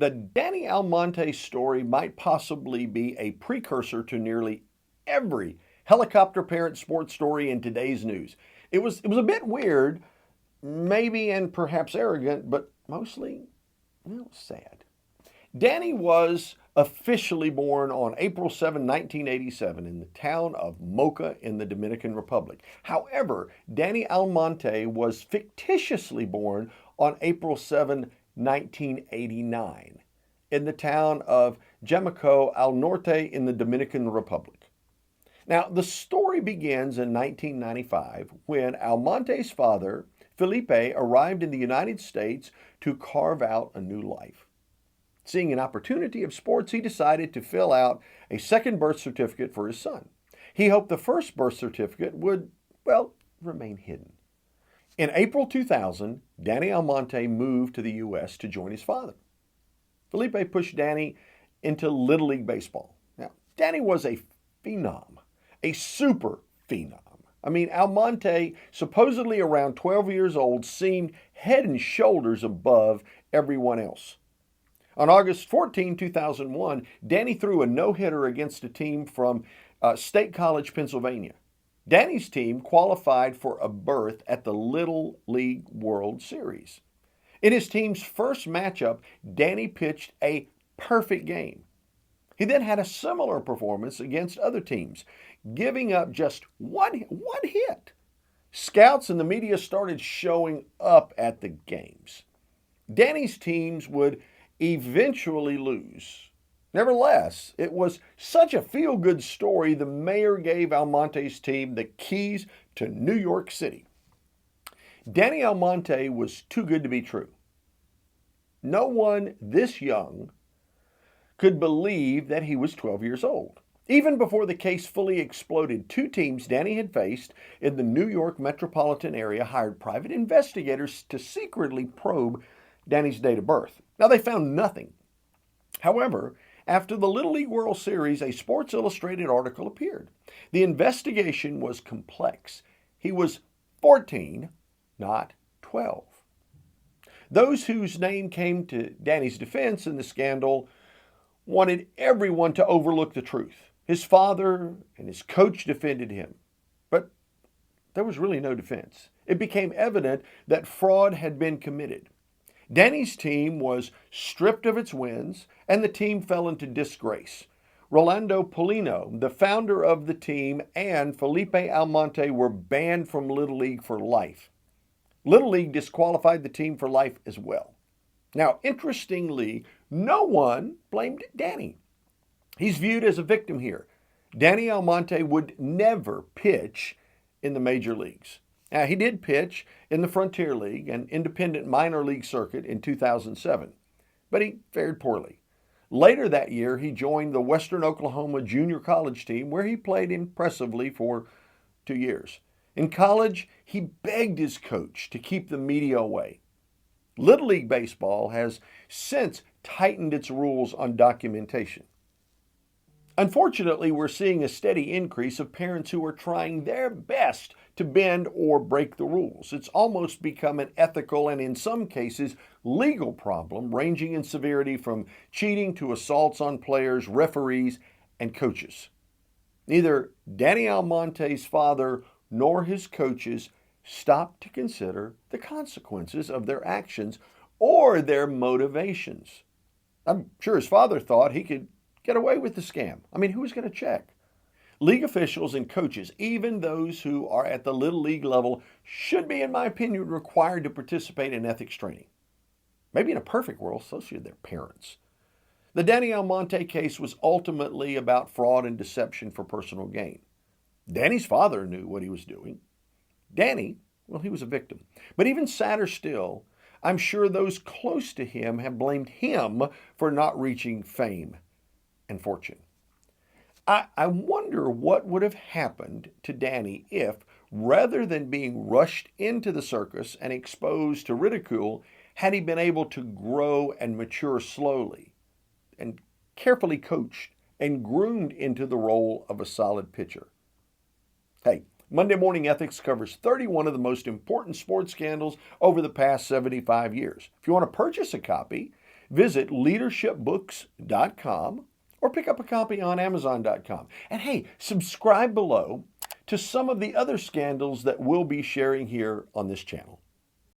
The Danny Almonte story might possibly be a precursor to nearly every helicopter parent sports story in today's news. It was a bit weird, maybe and perhaps arrogant, but mostly, sad. Danny was officially born on April 7, 1987, in the town of Mocha in the Dominican Republic. However, Danny Almonte was fictitiously born on April 7, 1989, in the town of Jamico al Norte in the Dominican Republic. Now, the story begins in 1995 when Almonte's father, Felipe, arrived in the United States to carve out a new life. Seeing an opportunity of sports, he decided to fill out a second birth certificate for his son. He hoped the first birth certificate would, remain hidden. In April 2000, Danny Almonte moved to the U.S. to join his father. Felipe pushed Danny into Little League Baseball. Now, Danny was a phenom, a super phenom. Almonte, supposedly around 12 years old, seemed head and shoulders above everyone else. On August 14, 2001, Danny threw a no-hitter against a team from State College, Pennsylvania. Danny's team qualified for a berth at the Little League World Series. In his team's first matchup, Danny pitched a perfect game. He then had a similar performance against other teams, giving up just one hit. Scouts and the media started showing up at the games. Danny's teams would eventually lose. Nevertheless, it was such a feel-good story, the mayor gave Almonte's team the keys to New York City. Danny Almonte was too good to be true. No one this young could believe that he was 12 years old. Even before the case fully exploded, two teams Danny had faced in the New York metropolitan area hired private investigators to secretly probe Danny's date of birth. Now, they found nothing. However, after the Little League World Series, a Sports Illustrated article appeared. The investigation was complex. He was 14, not 12. Those whose name came to Danny's defense in the scandal wanted everyone to overlook the truth. His father and his coach defended him, but there was really no defense. It became evident that fraud had been committed. Danny's team was stripped of its wins, and the team fell into disgrace. Rolando Polino, the founder of the team, and Felipe Almonte were banned from Little League for life. Little League disqualified the team for life as well. Now, interestingly, no one blamed Danny. He's viewed as a victim here. Danny Almonte would never pitch in the major leagues. Now, he did pitch in the Frontier League, an independent minor league circuit, in 2007, but he fared poorly. Later that year, he joined the Western Oklahoma junior college team, where he played impressively for 2 years. In college, he begged his coach to keep the media away. Little League Baseball has since tightened its rules on documentation. Unfortunately, we're seeing a steady increase of parents who are trying their best to bend or break the rules. It's almost become an ethical and, in some cases, legal problem, ranging in severity from cheating to assaults on players, referees, and coaches. Neither Danny Almonte's father nor his coaches stopped to consider the consequences of their actions or their motivations. I'm sure his father thought he could get away with the scam. Who was going to check? League officials and coaches, even those who are at the Little League level, should be, in my opinion, required to participate in ethics training. Maybe in a perfect world, so should their parents. The Danny Almonte case was ultimately about fraud and deception for personal gain. Danny's father knew what he was doing. Danny, he was a victim. But even sadder still, I'm sure those close to him have blamed him for not reaching fame and fortune. I wonder what would have happened to Danny if, rather than being rushed into the circus and exposed to ridicule, had he been able to grow and mature slowly and carefully coached and groomed into the role of a solid pitcher. Hey, Monday Morning Ethics covers 31 of the most important sports scandals over the past 75 years. If you want to purchase a copy, Visit leadershipbooks.com or pick up a copy on Amazon.com. And hey, subscribe below to some of the other scandals that we'll be sharing here on this channel.